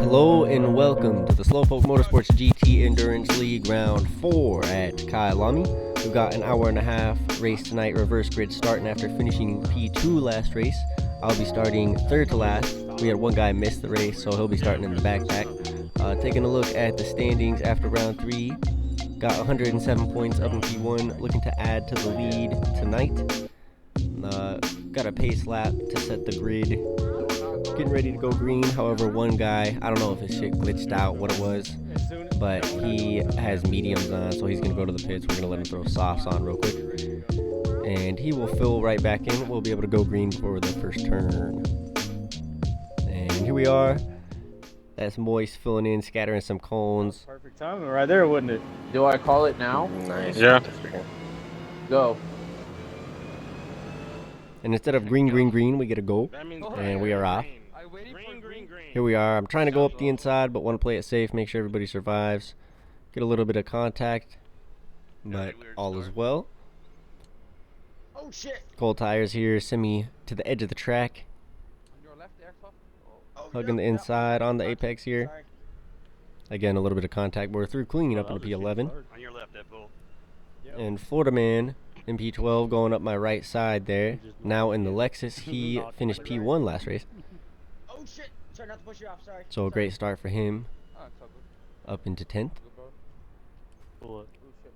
Hello and welcome to the Slowpoke Motorsports GT Endurance League Round 4 at Kylami. We've got an hour and a half race tonight, reverse grid starting after finishing P2 last race. I'll be starting third to last. We had one guy miss the race, so he'll be starting in the backpack. Taking a look at the standings after round 3. Got 107 points up in P1, looking to add to the lead tonight. Got a pace lap to set the grid. Getting ready to go green. However, one guy, I don't know if his shit glitched out, what it was, but he has mediums on, so he's going to go to the pits. We're going to let him throw softs on real quick. And he will fill right back in. We'll be able to go green for the first turn. And here we are. That's Moist filling in, scattering some cones. Perfect timing right there, wouldn't it? Do I call it now? Nice. Yeah. Go. And instead of green, we get a go. And we are off. Here we are. I'm trying to go up the inside, but want to play it safe, make sure everybody survives. Get a little bit of contact, but all is well. Oh shit! Cold tires here, send me to the edge of the track. On your left there, Hugging the inside on the apex here. Again, a little bit of contact. We're through cleaning up into P11. On your left, Deadpool. And Florida Man in P12 going up my right side there. Now in the Lexus, he finished P1 last race. Oh shit! Sorry, not to push you off. Sorry. So a great start for him. Up into 10th.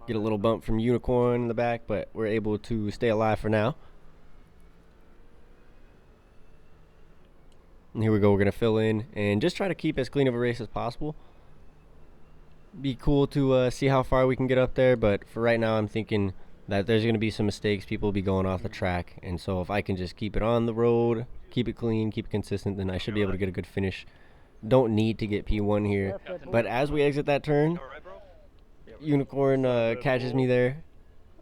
Get a little bump from Unicorn in the back, but we're able to stay alive for now. And here we go. We're going to fill in and just try to keep as clean of a race as possible. Be cool to see how far we can get up there, but for right now I'm thinking that there's going to be some mistakes. People will be going off the track, and so if I can just keep it on the road, keep it clean, keep it consistent, then I should be able to get a good finish. Don't need to get P1 here, but as we exit that turn, Unicorn catches me there.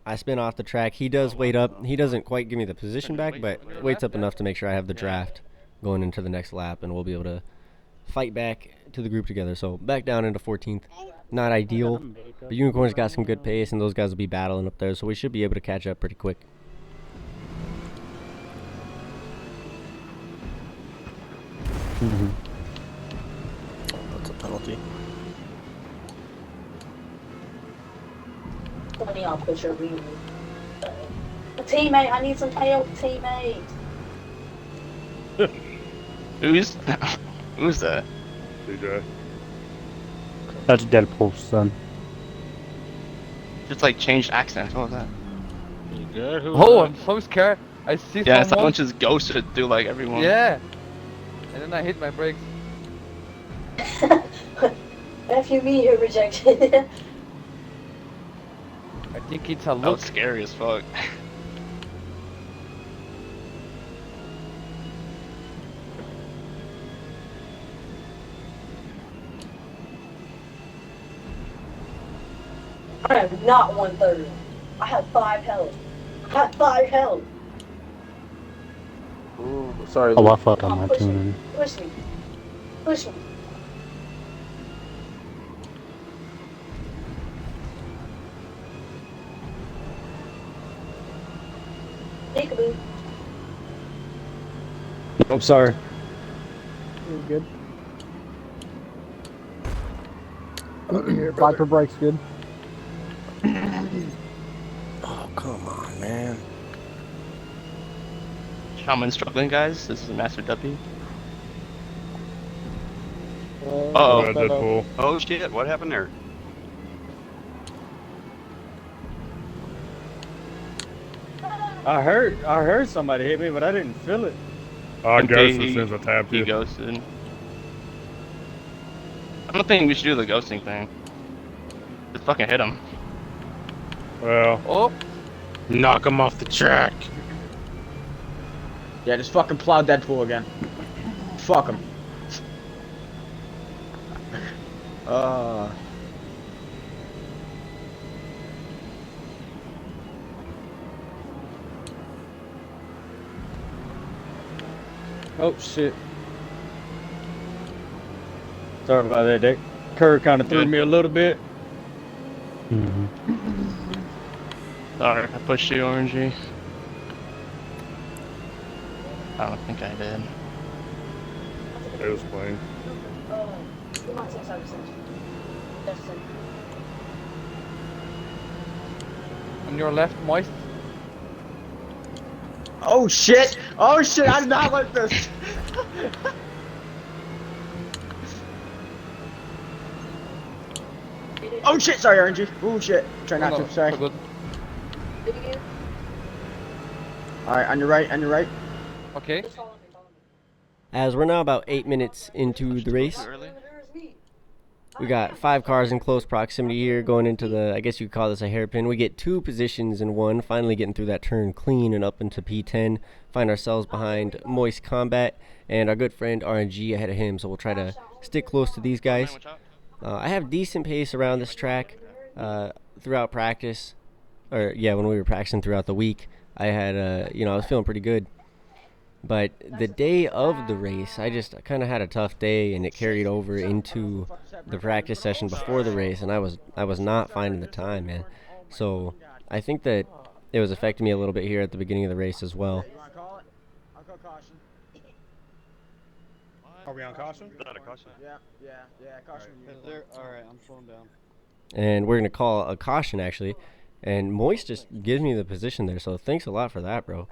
I spin off the track. He does wait up. He doesn't quite give me the position back, but waits up enough to make sure I have the draft going into the next lap, and we'll be able to fight back to the group together. So back down into 14th. Not ideal, but Unicorn's got some good pace, and those guys will be battling up there, so we should be able to catch up pretty quick. That's a penalty. Funny, I'll push a really. A teammate, I need some help, teammate. Who's that? DJ. That's Deadpool's son. Just like changed accents. What was that? You good? Oh, I'm so scared. I see Yeah, someone. someone just ghosted through like everyone. Yeah. And then I hit my brakes. F you me, you're rejected. I think it's a That look. was scary as fuck. I am not 1/3. I have 5 health. I have 5 health. Ooh, sorry. Oh, I fucked on Come my on, push tuning. me. Push me. Push me. Peekaboo. I'm sorry. You're good. Viper brakes good. Oh, come on, man. Shaman struggling, guys. This is Master W. Oh, Deadpool. Oh shit, what happened there? I heard somebody hit me, but I didn't feel it. I Okay, guess as soon as I tapped He you. ghosted. I don't think we should do the ghosting thing. Just fucking hit him. Well, Oh. Knock him off the track. Yeah, just fucking plow Deadpool again. Fuck him. Oh shit. Sorry about that, Dick. Curve kind of threw me a little bit. Sorry, I pushed you, Orangey. I don't think I did. it was playing. You might say so, Justin. On your left, Moist. Oh shit! Oh shit! I did not like this. Oh shit! Sorry, RNG. Oh shit! Try not to. Sorry. Did you? All right, on your right. On your right. Okay. Just follow me. As we're now about 8 minutes into the race, we got 5 cars in close proximity here going into the, I guess you could call this a hairpin. We get 2 positions in one, finally getting through that turn clean and up into P10. Find ourselves behind Moist Combat and our good friend RNG ahead of him, so we'll try to stick close to these guys. I have decent pace around this track throughout practice, or yeah, when we were practicing throughout the week. I had, I was feeling pretty good. But the day of the race, I kind of had a tough day, and it carried over into the practice session before the race, and I was not finding the time, man. So I think that it was affecting me a little bit here at the beginning of the race as well. You wanna call it? I'll call caution. Are we on caution? Not a caution. Yeah. Caution. Alright, I'm slowing down. And we're gonna call a caution actually, and Moist just gives me the position there, so thanks a lot for that, bro.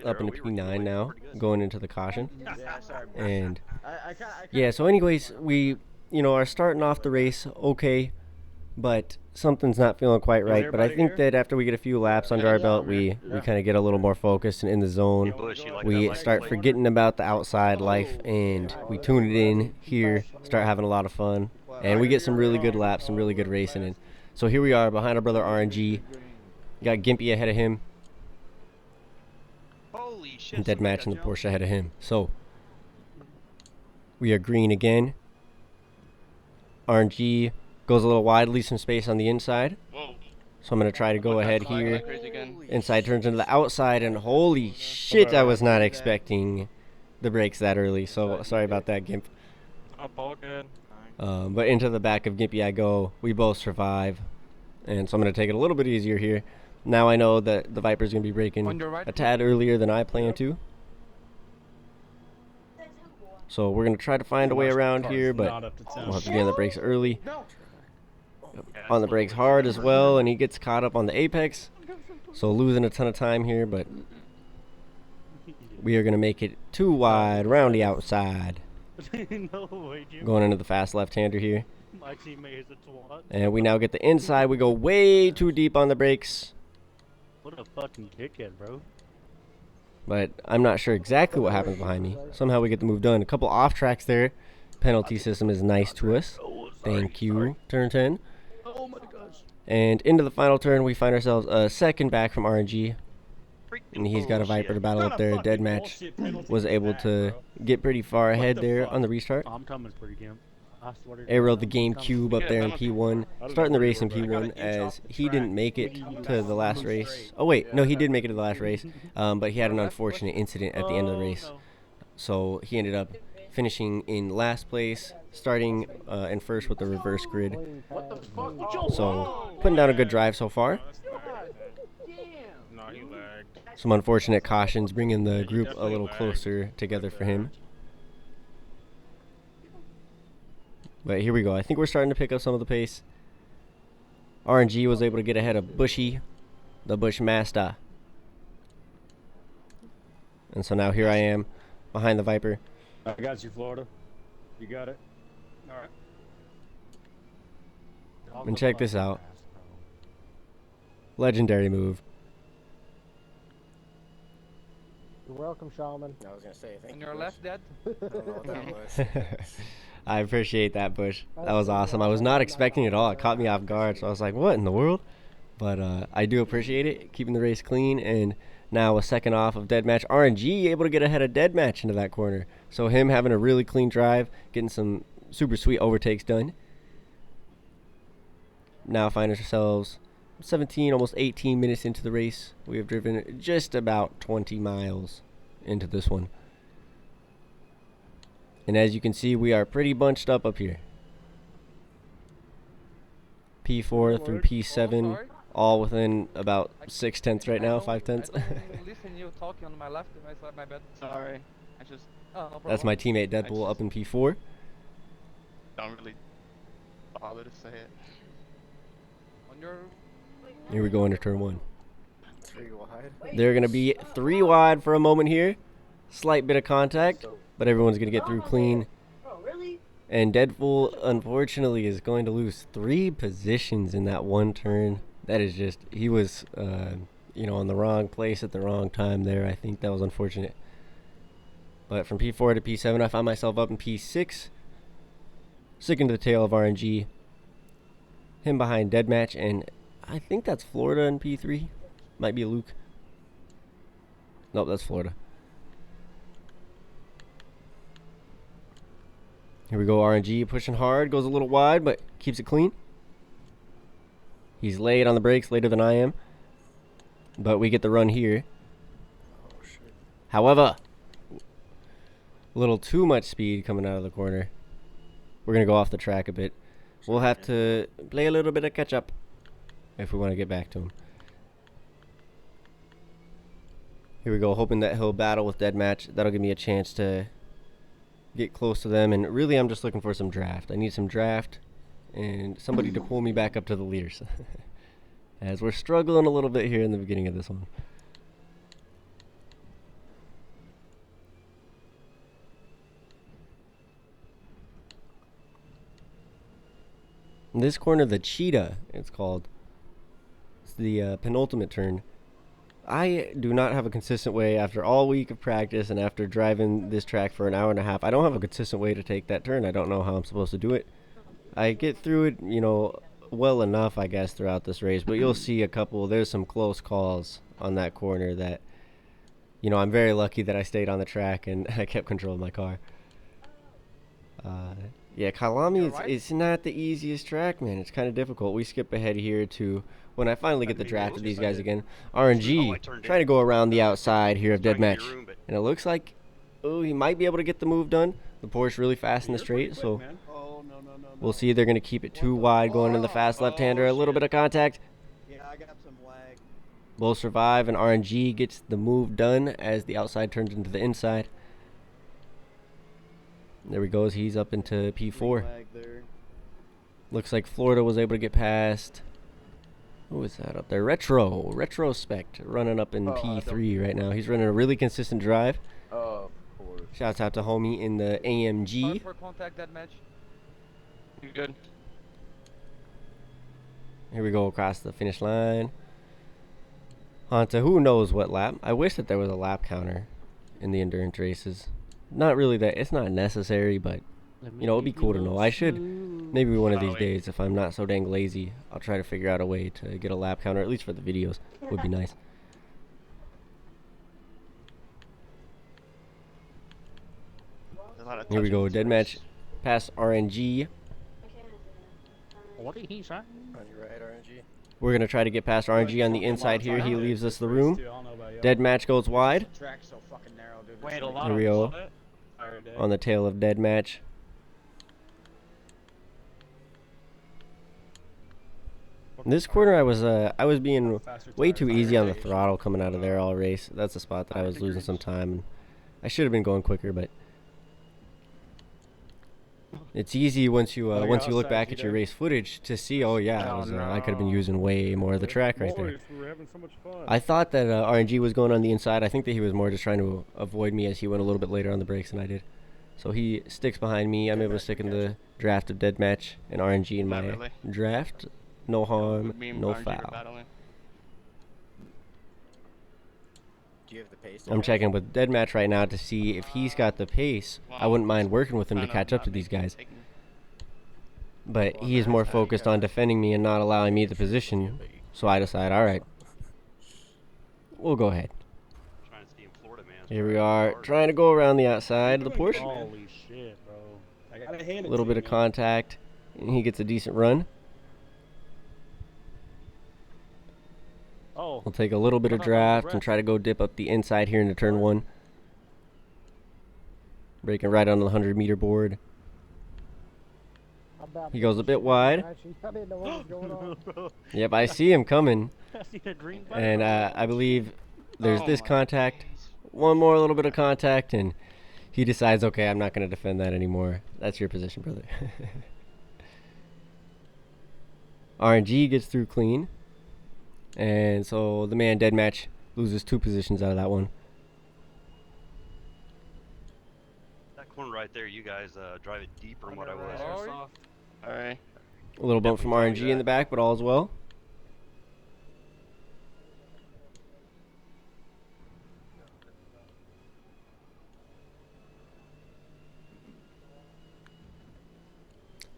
Up into P9 now, going into the caution. Yeah, sorry. And I yeah, so anyways, we are starting off the race okay, but something's not feeling quite right. But I think that after we get a few laps under our belt, we kind of get a little more focused and in the zone. We start forgetting about the outside life, and we tune it in here, start having a lot of fun, and we get some really good laps, some really good racing in. So here we are behind our brother RNG. Got Gimpy ahead of him, Holy shit. and Deadmatch in the Porsche ahead of him. So we are green again. RNG goes a little wide, leaves some space on the inside. Whoa. So I'm going to try to go ahead here. Crazy again. Inside turns into the outside, and holy shit, I was not expecting the brakes that early. So sorry about that, Gimp. All good. But into the back of Gimpy I go. We both survive. And so I'm going to take it a little bit easier here. Now I know that the Viper's going to be braking On your right. a tad earlier than I plan to. So we're going to try to find a way around here, but we'll have to be on the brakes early. On the brakes hard as well, and he gets caught up on the apex. So losing a ton of time here, but we are going to make it too wide around the outside. No way, Jim. Going into the fast left-hander here. My teammate is a twat. And we now get the inside. We go way too deep on the brakes. What a fucking dickhead, bro. But I'm not sure exactly what happens behind me. Somehow we get the move done. A couple off tracks there. Penalty system is nice to us. Thank you, turn 10. Oh my gosh. And into the final turn, we find ourselves a second back from RNG. And he's got a Viper to battle up there. Deadmatch was able to get pretty far ahead there on the restart. I'm coming for you, Kim. I swear to Aerialed the God, GameCube up there in P1, starting the race in P1 as he didn't make it to the last race. Oh wait, no, he did make it to the last race, but he had an unfortunate incident at the end of the race. So he ended up finishing in last place, starting in first with the reverse grid. So putting down a good drive so far. No, he lagged. Some unfortunate cautions, bringing the group a little closer together for him. But here we go. I think we're starting to pick up some of the pace. RNG was able to get ahead of Bushy, the Bushmaster. And so now here I am behind the Viper. I got you, Florida. You got it. Alright. And check this out. Legendary move. You're welcome, Shaman. I was gonna say, thank On you. your left, Dad. I don't know what that was. I appreciate that, Bush. That was awesome. I was not expecting it at all. It caught me off guard, so I was like, what in the world? But I do appreciate it, keeping the race clean, and now a second off of Deadmatch. RNG able to get ahead of Deadmatch into that corner. So him having a really clean drive, getting some super sweet overtakes done. Now find ourselves 17, almost 18 minutes into the race. We have driven just about 20 miles into this one. And as you can see, we are pretty bunched up here. P4 through P7, all within about 6/10 right now, 5/10. Listen, you talking on my left, my bad. Sorry. I just. Oh, no problem. That's my teammate Deadpool up in P4. don't really bother to say it. On your Here we go into turn 1. 3 wide. They're going to be 3 wide for a moment here. Slight bit of contact, but everyone's going to get through clean. Oh, really? And Deadpool, unfortunately, is going to lose 3 positions in that one turn. That is just, he was, on the wrong place at the wrong time there. I think that was unfortunate. But from P4 to P7, I found myself up in P6. Sticking to the tail of RNG. Him behind Deadmatch, and I think that's Florida in P3. Might be Luke. Nope, that's Florida. Here we go, RNG pushing hard, goes a little wide, but keeps it clean. He's late on the brakes, later than I am. But we get the run here. Oh, shit. However, a little too much speed coming out of the corner. We're going to go off the track a bit. We'll have to play a little bit of catch up if we want to get back to him. Here we go, hoping that he'll battle with Deadmatch. That'll give me a chance to get close to them. And really, I'm just looking for some draft. I need some draft and somebody to pull me back up to the leaders. As we're struggling a little bit here in the beginning of this one. In this corner, the Cheetah, it's called. It's the penultimate turn. I do not have a consistent way after all week of practice and after driving this track for an hour and a half. I don't have a consistent way to take that turn. I don't know how I'm supposed to do it. I get through it, well enough, I guess, throughout this race. But you'll see there's some close calls on that corner that, I'm very lucky that I stayed on the track and I kept control of my car. Yeah, Kylami, it's not the easiest track, man. It's kind of difficult. We skip ahead here to when I finally get the draft of these guys again. RNG trying to go around the outside here of Deadmatch. And it looks like, he might be able to get the move done. The Porsche really fast in the straight, so we'll see. They're going to keep it too wide going in the fast left-hander. A little bit of contact. Yeah, I got some lag. Both survive, and RNG gets the move done as the outside turns into the inside. There he goes. He's up into P4. Looks like Florida was able to get past. Who is that up there? Retrospect running up in P3 right now. He's running a really consistent drive. Oh, of course. Shouts out to homie in the AMG. Hard for contact that match. You good? Here we go across the finish line. On to who knows what lap. I wish that there was a lap counter in the endurance races. Not really that, it's not necessary, but it'd be cool to know. I should, maybe one of these days, if I'm not so dang lazy, I'll try to figure out a way to get a lap counter, at least for the videos. Would be nice. Here we go, Deadmatch past RNG. What did he say? On your right, RNG. We're going to try to get past RNG on the inside here. He leaves us the room. Deadmatch goes wide. Track's so fucking narrow, dude. Wait, Here we go. On the tail of Deadmatch. In this corner, I was being way too easy on the throttle coming out of there all race. That's a spot that I was losing some time. I should have been going quicker, but it's easy once you look back at your race footage to see. Oh yeah, I could have been using way more of the track right there. I thought that RNG was going on the inside. I think that he was more just trying to avoid me as he went a little bit later on the brakes than I did. So he sticks behind me. I'm able to stick in the draft of Deadmatch and RNG in my draft. No harm, no foul. Do you have the pace? I'm checking with Deadmatch right now to see if he's got the pace. I wouldn't mind working with him to catch up to these guys. But he is more focused on defending me and not allowing me the position. So I decide, alright, we'll go ahead. Here we are, trying to go around the outside of the Porsche. Holy shit, bro. A little bit of contact, and he gets a decent run. Oh. We'll take a little bit of draft and try to go dip up the inside here into turn 1. Breaking right on the 100-meter board. He goes a bit wide. Yep, I see him coming. And I believe there's this contact. One more little bit of contact, and He decides, okay, I'm not going to defend that anymore. That's your position, brother. RNG gets through clean. And so the man dead match loses 2 positions out of that one. That corner right there, you guys drive it deeper than what I was. Alright. A little bump from RNG in the back, but all is well.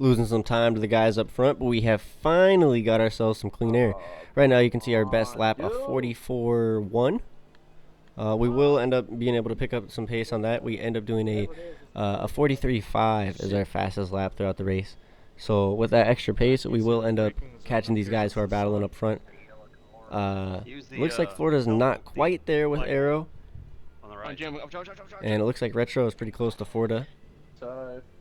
Losing some time to the guys up front, but we have finally got ourselves some clean air. Right now you can see our best lap of 44.1. We will end up being able to pick up some pace on that. We end up doing a 43.5 as our fastest lap throughout the race. So with that extra pace, we will end up catching these guys who are battling up front. Looks like Florida's not quite there with Aero. On the right. And it looks like Retro is pretty close to Forda.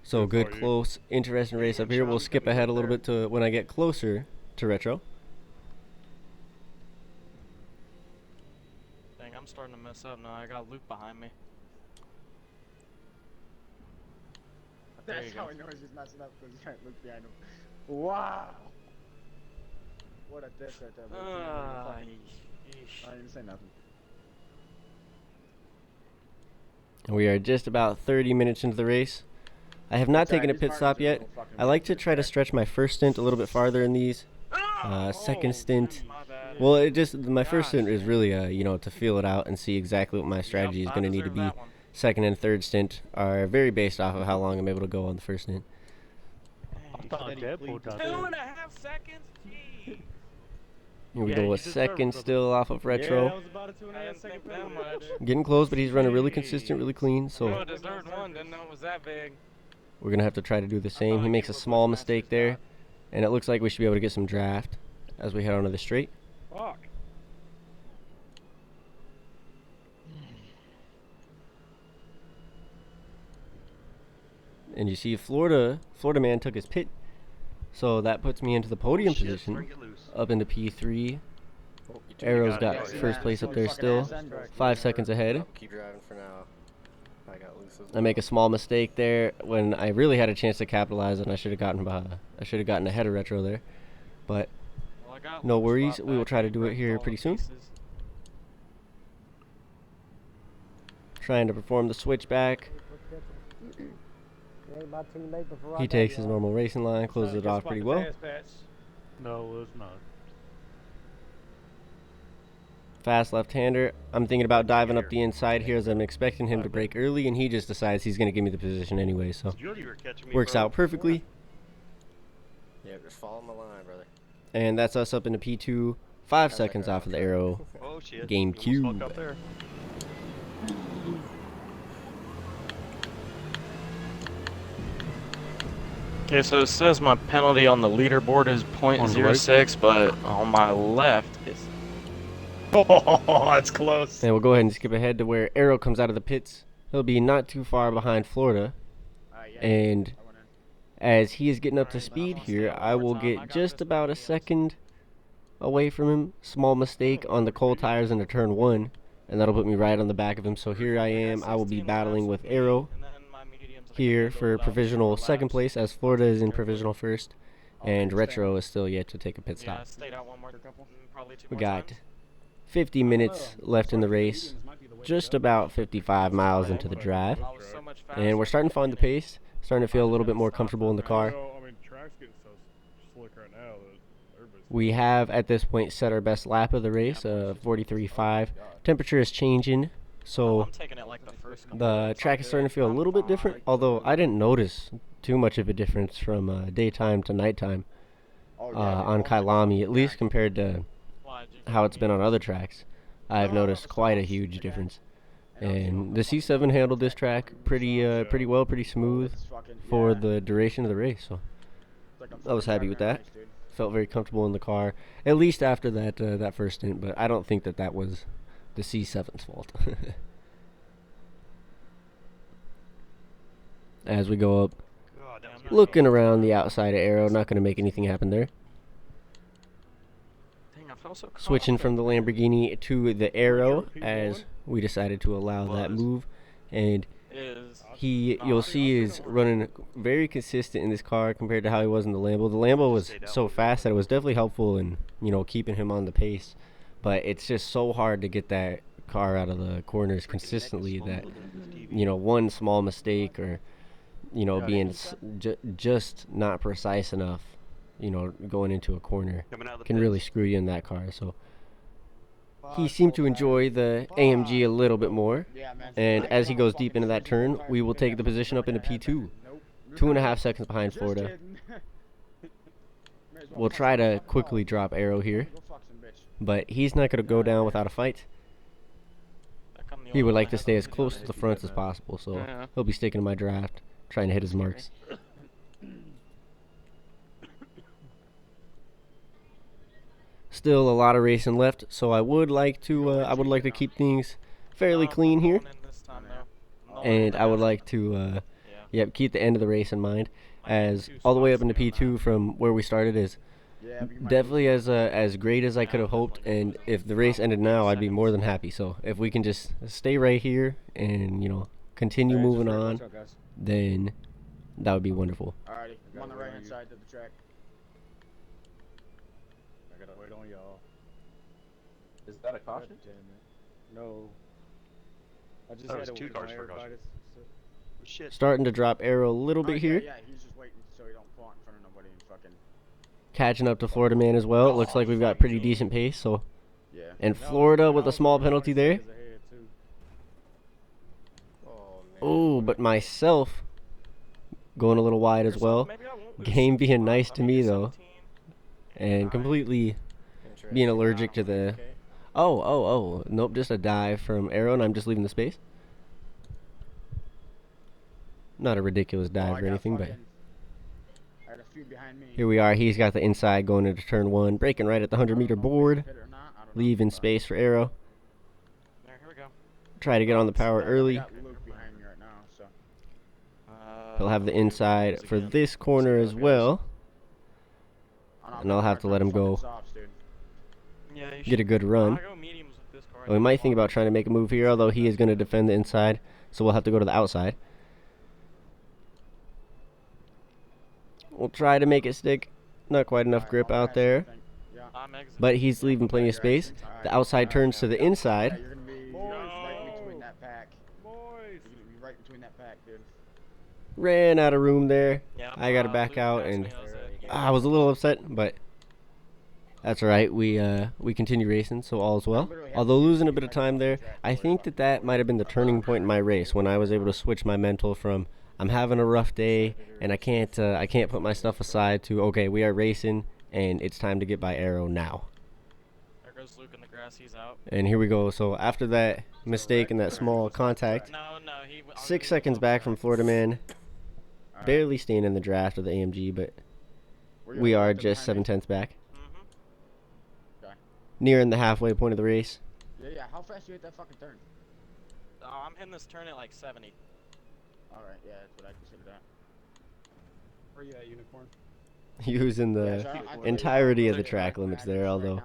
So good, close, interesting race up here. We'll skip ahead a little bit to when I get closer to Retro. Dang, I'm starting to mess up now. I got Luke behind me. There That's you how go. I know he's messing up because he can't look behind him. Wow. What a diss right there. I didn't even say nothing. And we are just about 30 minutes into the race. I have not taken a pit stop yet. I like to try to stretch my first stint a little bit farther in these. Second stint, My bad. well, it just my first stint is really you know, to feel it out and see exactly what my strategy is going to need to be. Second and third stint are very based off of how long I'm able to go on the first stint. Dang. thought Deadpool does it. 2.5 seconds? Gee. Here we Yeah, go you with deserve it, second brother. still off of Yeah, Retro. that was about a 2.5 I didn't second think that penalty much. right there. Getting close, but he's running really consistent, really clean. You So deserved one, didn't know it was that big. we're going to have to try to do the same. He makes a small mistake there. And it looks like we should be able to get some draft as we head onto the straight. Fuck. And you see Florida man took his pit. So that puts me into the podium Shit, position, bring it loose. up into P3. Oh, you took Arrow's it. got Yeah, see first that? place up So there fucking still, ass end right 5 seconds ahead. I'll keep driving for now. I got loose as I make a small mistake there when I really had a chance to capitalize, and I should have gotten ahead of Retro there. But Well, I got no Luke's worries, spot we will back. try to He do it wrecked here all pretty the soon. pieces. Trying to perform the switchback. He takes his normal racing line, closes it off pretty well. No, it's not. Fast left-hander. I'm thinking about diving up the inside here as I'm expecting him to break early, and he just decides he's going to give me the position anyway, so You were catching me, works bro. out perfectly. Yeah, just follow my line, brother. And that's us up into P2, 5 seconds off of the Arrow. Oh shit. GameCube. Almost fucked up there. Okay, so it says my penalty on the leaderboard is .06, but on my left it's Oh, that's close. And we'll go ahead and skip ahead to where Arrow comes out of the pits. He'll be not too far behind Florida. And as he is getting up to speed here, I will get just about a second away from him. Small mistake on the cold tires into turn 1, and that'll put me right on the back of him. So here I am. I will be battling with Arrow here for provisional second place, as Florida is in provisional first, and Retro is still yet to take a pit Yeah, I stop. stayed out one more couple, probably 2 We more got times. 50 minutes left in the race, just about 55 miles into the drive, I was so much and we're faster. starting to find the pace, starting to feel a little bit more comfortable in the car. I mean, track's getting so slick right now that everybody's. We have at this point set our best lap of the race, 43.5. Temperature is changing, so I'm taking it like the first couple the laps, track I'm is starting to feel a good. little bit I'm different, fine. although I didn't notice too much of a difference from daytime to nighttime on Kylami, at least compared to Why, did you how it's me? been on other tracks. I've noticed quite a huge difference. And the C7 handled this track pretty well, pretty smooth for the duration of the race, so I was happy with that. Felt very comfortable in the car, at least after that first stint, but I don't think that was the C7's fault. As we go up, God, that was looking around the outside of Arrow, not going to make anything happen there. Dang, I felt so Switching from the confident. Lamborghini to the Arrow, as we decided to allow that move, and is. You'll see is running very consistent in this car compared to how he was in the Lambo. The Lambo was so fast that it was definitely helpful in, keeping him on the pace. But it's just so hard to get that car out of the corners consistently that, one small mistake or, being just not precise enough, going into a corner can really screw you in that car. So he seemed to enjoy the AMG a little bit more. And as he goes deep into that turn, we will take the position up into P2. 2.5 seconds behind Florida. We'll try to quickly drop Arrow here, but he's not going to go down without a fight. He would like to stay as close to the front as possible, so he'll be sticking to my draft, trying to hit his marks. Still a lot of racing left, so I would like to keep things fairly clean here, and I would like to keep the end of the race in mind, as all the way up into P2 from where we started is definitely as great as I could have hoped. And if the race ended now, I'd be more than happy. So if we can just stay right here and continue moving on, then that would be wonderful. Alrighty, I'm on the right hand side of the track. I gotta wait on y'all. Is that a caution? No. I just That had was to 2 cars for wire caution. bites, so- Shit. Starting to drop Arrow a little bit here. Yeah, he's just waiting so he don't pull out in front of nobody and fucking. Catching up to Florida Man as well. It looks like we've got pretty decent pace. So, Yeah. and Florida with a small penalty there. Oh, but myself going a little wide as well. Game being nice to me though, and completely being allergic to the. Oh, nope, just a dive from Arrow, and I'm just leaving the space. Not a ridiculous dive or anything, but I had a few behind me. here we are. He's got the inside going into turn 1, braking right at the 100-meter board, leaving space for Arrow. There, here we go. Try to get on the power early. I got Luke behind me right now, so. He'll have the inside for this corner as well, and I'll have to let him go Yeah, you get a good run. I'll go mediums with this car. We might think about trying to make a move here, although he is going to defend the inside, so we'll have to go to the outside. We'll try to make it stick. Not quite enough grip out there, but he's leaving plenty of space. The outside turns to the inside. You're gonna be right in between that pack. You're gonna be right between that pack, dude. Ran out of room there. Yeah, I got to back Luke out, passed and me. I was a little upset, but that's all right. We continue racing, so all is well. Although losing a bit of time there, I think that might have been the turning point in my race when I was able to switch my mental from I'm having a rough day and I can't put my stuff aside to okay, we are racing and it's time to get by Arrow now. There goes Luke in the grass. He's out. And here we go. So after that mistake and that small contact, No, 6 seconds back from Florida Man, barely staying in the draft of the AMG, but we are just 7/10 back. Nearing the halfway point of the race. Yeah. How fast you hit that fucking turn? Oh, I'm hitting this turn at like 70. Alright, yeah, that's what I consider that. Where you at, Unicorn? Using the entirety of the track limits there, although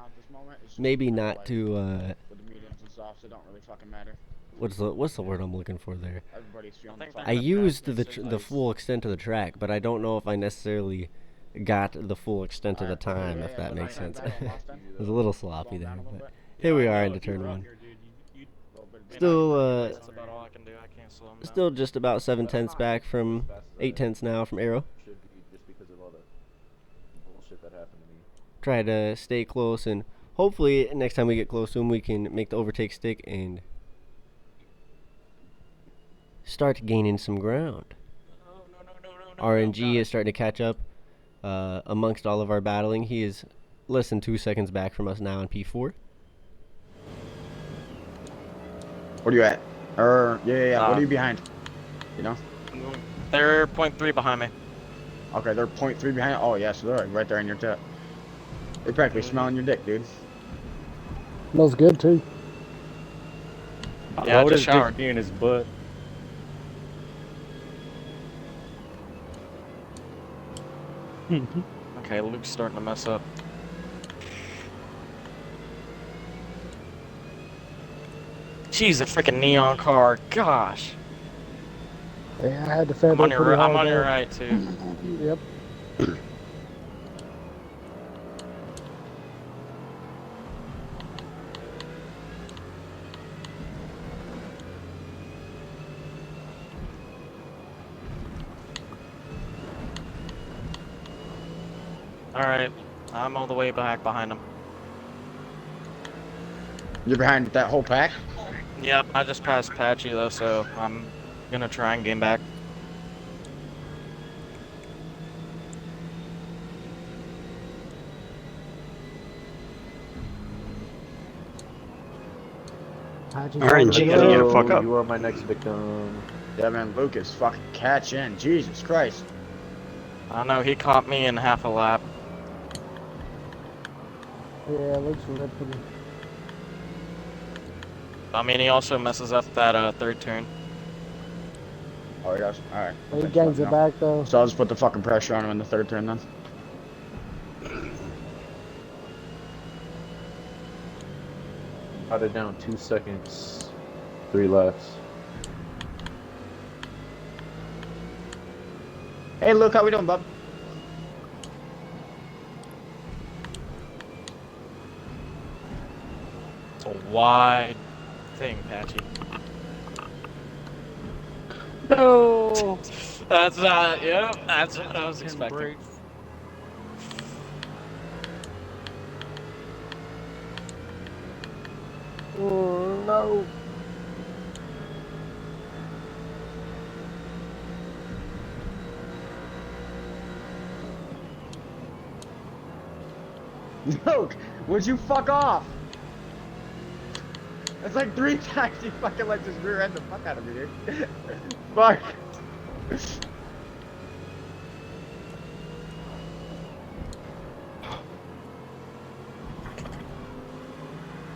maybe not to With the mediums and softs, it don't really fucking matter. what's the word I'm looking for there? Everybody's feeling think fine. I used the full extent of the track, but I don't know if I necessarily got the full extent of the time, if that makes sense. It was a little sloppy there, but here we are into turn 1. Still That's about all I can do. I can't slow him down. still just about 7/10 back from 8/10 now from Arrow. Should be just because of all the bullshit that happened to me. Try to stay close, and hopefully next time we get close to him we can make the overtake stick and start gaining some ground. RNG is starting to catch up amongst all of our battling. He is less than 2 seconds back from us now in P4. What are you at? Yeah. What are you behind? You know? They're 0.3 behind me. Okay, they're 0.3 behind. Oh, yeah, so they're right there in your tip. They're practically smelling your dick, dude. Smells good too. Yeah, I just showered. Be in his butt. Okay, Luke's starting to mess up. Jeez, a freaking neon car. Gosh. Yeah, I had to fend I'm on pretty hard. I'm on your there. right too. Yep. Alright, I'm all the way back behind him. You're behind that whole pack? Yep, I just passed Patchy though, so I'm gonna try and gain back. RNG gotta get a fuck up. You are my next victim. Yeah, man, Lucas, fucking catch in. Jesus Christ. I know, he caught me in half a lap. Yeah, looks ripping. I mean, he also messes up that third turn. Oh, he does? Alright. He gangs it back though. So I'll just put the fucking pressure on him in the third turn then. Got it down 2 seconds. 3 laps. Hey, Luke, how we doing, bub? It's a wide thing, Patchy. No! That's yep, that's what I was expecting. Oh, no. Luke, would you fuck off? That's like 3 times he fucking lets his rear end the fuck out of me, dude. Fuck.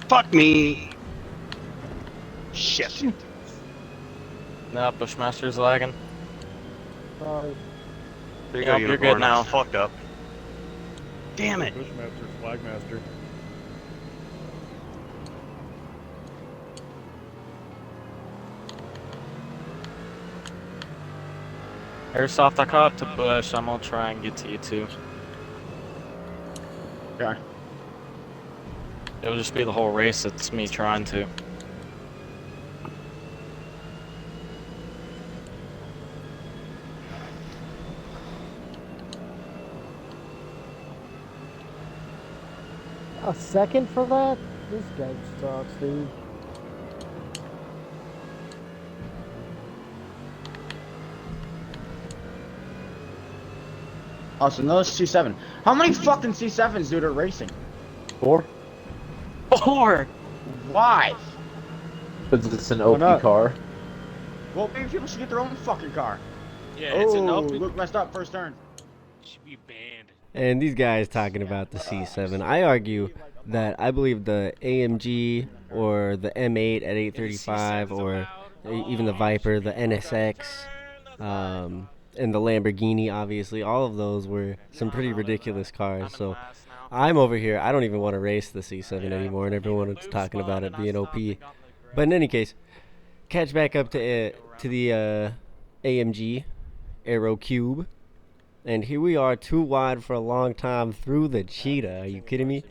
Fuck me. Shit. No, Bushmaster's lagging. Sorry. There you Yep, go, you're Unicorn. good now. I fucked up. Damn it. Bushmaster, Flagmaster. Airsoft, I caught up to Bush. I'm gonna try and get to you too. Okay. It'll just be the whole race. It's me trying to. A second for that? This guy sucks, dude. Awesome, no, it's C7. How many fucking C7s, dude, are racing? 4? 4! Why? Because it's an OP car. Well, maybe people should get their own fucking car. Yeah, it's an open. Luke messed up first turn. Should be banned. And these guys talking about the C7. I argue that I believe the AMG or the M8 at 835 or even the Viper, the NSX, and the Lamborghini, obviously, all of those were some pretty ridiculous cars. So I'm over here. I don't even want to race the C7 anymore, and everyone is talking about it being OP. But in any case, catch back up to the AMG Aero Cube. And here we are, too wide for a long time through the cheetah. Are you kidding me?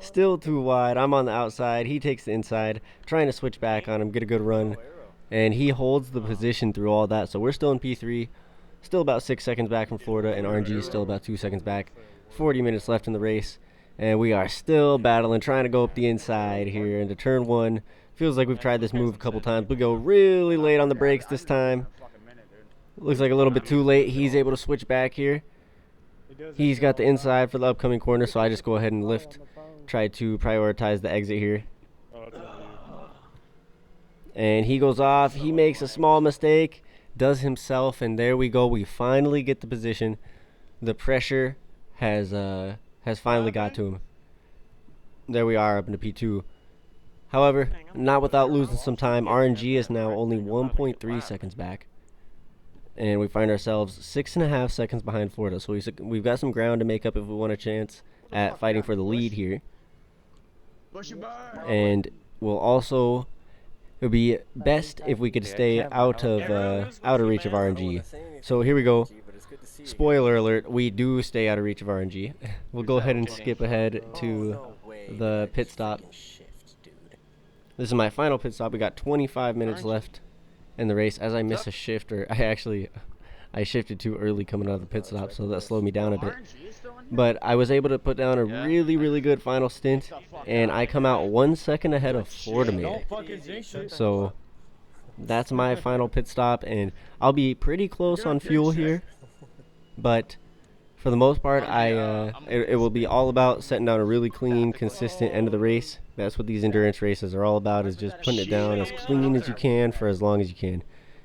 Still too wide. I'm on the outside. He takes the inside, trying to switch back on him, get a good run. And he holds the position through all that. So we're still in P3, still about 6 seconds back from Florida, and RNG is still about 2 seconds back. 40 minutes left in the race. And we are still battling, trying to go up the inside here into turn 1. Feels like we've tried this move a couple times. We go really late on the brakes this time. Looks like a little bit too late. He's able to switch back here. He's got the inside for the upcoming corner, so I just go ahead and lift. Try to prioritize the exit here. And he goes off. He makes a small mistake. Does himself, and there we go. We finally get the position. The pressure has finally got to him. There we are up into P2. However, not without losing some time. RNG is now only 1.3 seconds back. And we find ourselves 6.5 seconds behind Florida. So we've got some ground to make up if we want a chance at fighting for the lead here. And we'll also would be best if we could stay out of reach of RNG. So here we go. Spoiler alert, we do stay out of reach of RNG. We'll go ahead and skip ahead to the pit stop. This is my final pit stop. We got 25 minutes left in the race. As I miss a shift, or I shifted too early coming out of the pit stop, so that slowed me down a bit. But I was able to put down a really good final stint, and I come out 1 second ahead of Florida Man. So that's my final pit stop, and I'll be pretty close on fuel here. But for the most part, it will be all about setting down a really clean, consistent end of the race. That's what these endurance races are all about, is just putting it down as clean as you can for as long as you can.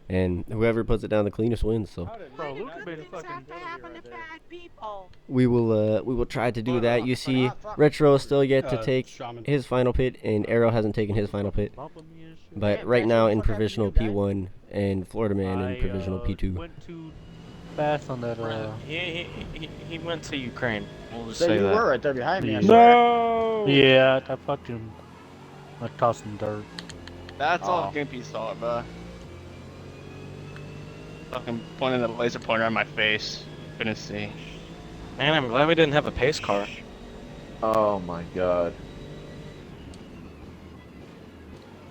And whoever puts it down the cleanest wins. So we will try to do that. You see, Retro is still yet to take his final pit, and Arrow hasn't taken his final pit. But right now in provisional P1 and Florida Man in provisional P2. Fast on that. He went to Ukraine. We'll just So say you that. were right there behind me. I swear. No. Yeah, I fucked him. I tossed him dirt. That's all Gimpy saw, bro. Fucking pointing the laser pointer on my face. Couldn't see. Man, I'm glad we didn't have a pace car. Oh my god.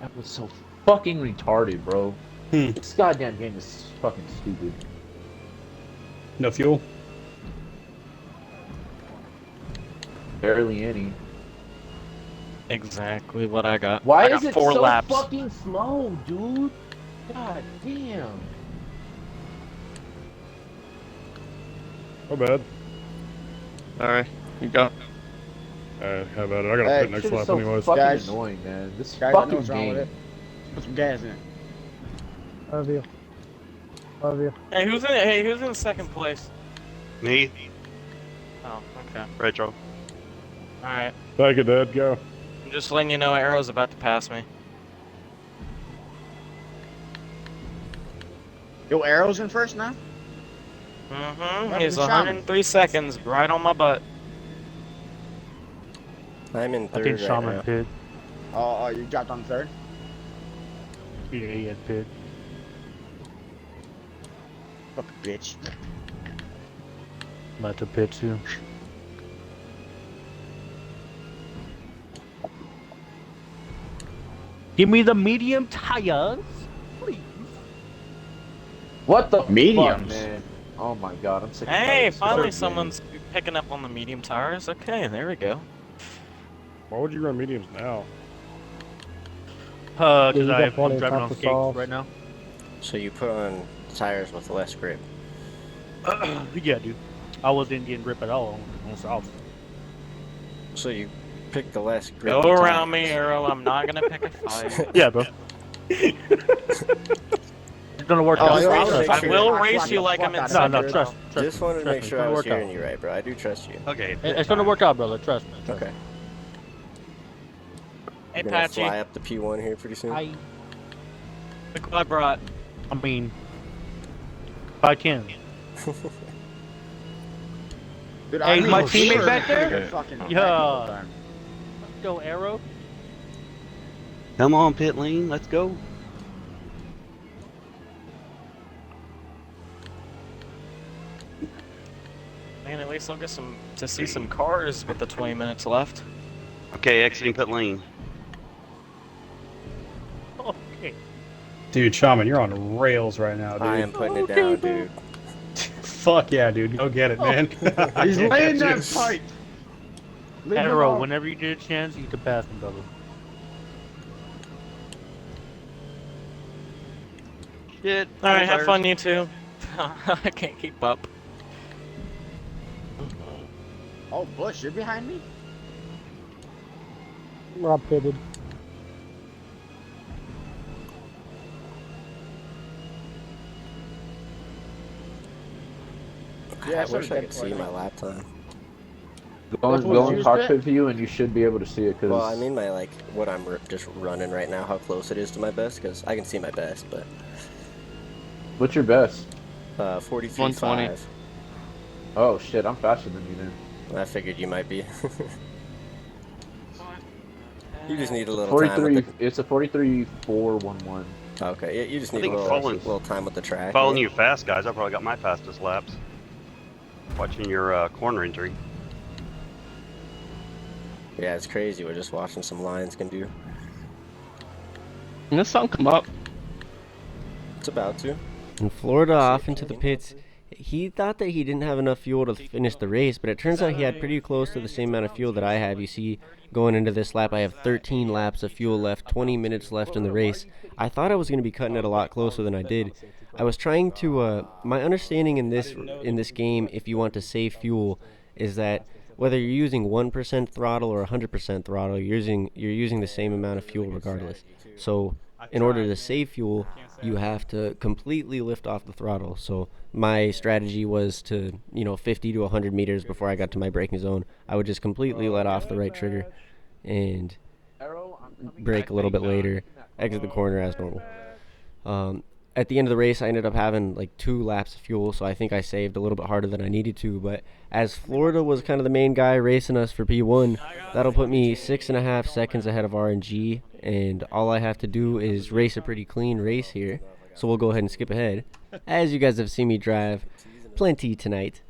That was so fucking retarded, bro. This goddamn game is fucking stupid. No fuel? Barely any. Exactly what I got. Why I is got it 4 so laps. fucking slow, dude? God damn. My bad. Alright, you go. How about it? I gotta pit next Shit is lap so anyways. fucking Guys. annoying, man. This Guys, I know fucking what's wrong with game. it. Put some gas in it. Love you. Love you. Hey, who's in second place? Me, Oh, okay. Retro. Alright. Thank you, Dad. Go. I'm just letting you know Arrow's about to pass me. Yo, Arrow's in first now? Mm-hmm. He's 103 seconds right on my butt. I'm in I third think right Shaman now. pit. Oh, you dropped on third? Yeah, he had pit. Fucking bitch. I'm about to pit too. Give me the medium tires, please. What the Mediums. fuck, man? Oh my god, I'm sick of Hey, this finally fucking someone's picking up on the medium tires. Okay, there we go. Why would you run mediums now? Yeah, Because you got I'm plenty of driving time on to skates solve. right now. So you put on tires with less grip. Yeah, dude. I wasn't getting grip at all on soft. So you pick the less grip. Go around me, Arrow. I'm not gonna pick a fight. Yeah, bro. It's gonna work Oh, out. I wanted to make I sure- will race you like I'm in No, second. no, trust. Just wanted to make me, sure it's I gonna was work hearing out. you right, bro. I do trust you. Okay. It's gonna work out, brother. Trust me. Okay. Hey, You're gonna Patchy. fly up the P1 here pretty soon. Look what I brought. I mean, if I can. Dude, Hey, I my know teammate sure back there? you're fucking Yeah. all the time. Go Arrow. Come on, pit lane. Let's go. Man, at least I'll get to see some cars with the 20 minutes left. Okay, exiting pit lane. Okay. Dude, Shaman, you're on rails right now, dude. I am putting it down, dude. Fuck yeah, dude. Go get it, man. He's laying that pipe. Leave him Arrow, alone. whenever you get a chance, you can pass him, brother. Shit. Alright, have fun, you two. I can't keep up. Oh, Bush, you're behind me? Rob pitted. Yeah, I wish I could see my lap time. Go That's in, what go in yours cockpit bit? view and you should be able to see it. Cause Well, I mean my what I'm just running right now, how close it is to my best, because I can see my best, but what's your best? 43.5. Oh shit, I'm faster than you then. I figured you might be. You just need a little time with 43. It's a 43.411. the. Okay, yeah, you just I need a think little time with the track. following yeah. you fast, guys. I probably got my fastest laps. Watching your corner injury. Yeah, it's crazy. We're just watching some lions can do. And this song come up. It's about to. And Florida off into the pits. He thought that he didn't have enough fuel to finish the race, but it turns out he had pretty close to the same amount of fuel that I have. You see, going into this lap, I have 13 laps of fuel left, 20 minutes left in the race. I thought I was going to be cutting it a lot closer than I did. I was trying to, my understanding in this game, if you want to save fuel, is that whether you're using 1% throttle or 100% throttle, you're using the same amount of fuel regardless. So in order to save fuel, you have to completely lift off the throttle. So my strategy was to, 50 to 100 meters before I got to my braking zone, I would just completely let off the right trigger and brake a little bit later, exit the corner as normal. At the end of the race, I ended up having like 2 laps of fuel, so I think I saved a little bit harder than I needed to. But as Florida was kind of the main guy racing us for P1, that'll put me 6.5 seconds ahead of RNG, and all I have to do is race a pretty clean race here. So we'll go ahead and skip ahead. As you guys have seen me drive plenty tonight,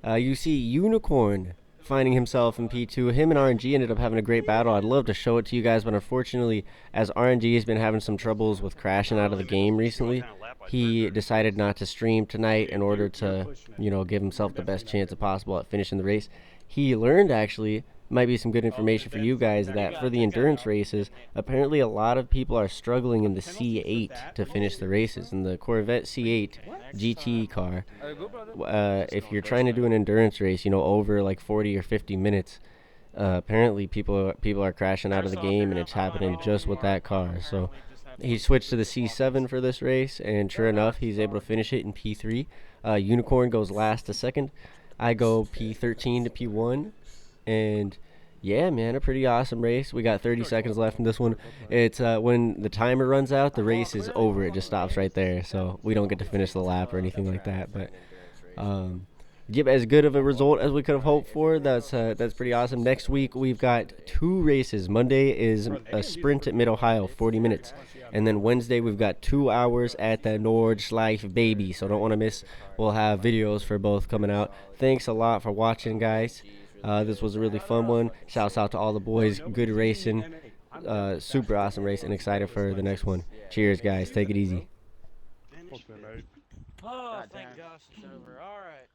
you see Unicorn finding himself in P2. Him and RNG ended up having a great battle. I'd love to show it to you guys, but unfortunately, as RNG has been having some troubles with crashing out of the game recently, he decided not to stream tonight in order to, give himself the best chance possible at finishing the race. He learned, actually, might be some good information for you guys, that for the endurance races, apparently a lot of people are struggling in the C8 to finish the races. In the Corvette C8 GT car, if you're trying to do an endurance race, over like 40 or 50 minutes, apparently people are crashing out of the game, and it's happening just with that car. So he switched to the C7 for this race, and sure enough, he's able to finish it in P3. Unicorn goes last to second. I go P13 to P1. And yeah, man, a pretty awesome race. We got 30 seconds left in this one. It's when the timer runs out, the race is over. It just stops right there, so we don't get to finish the lap or anything like that. But give as good of a result as we could have hoped for. That's pretty awesome. Next week we've got 2 races. Monday is a sprint at Mid-Ohio, 40 minutes. And then Wednesday we've got 2 hours at the Nordschleife, baby. So don't want to miss. We'll have videos for both coming out. Thanks a lot for watching, guys. This was a really fun one. Shouts out to all the boys. Good racing. Super awesome race, and excited for the next one. Cheers, guys. Take it easy. Fuck that, mate. Oh, thank gosh it's over. All right.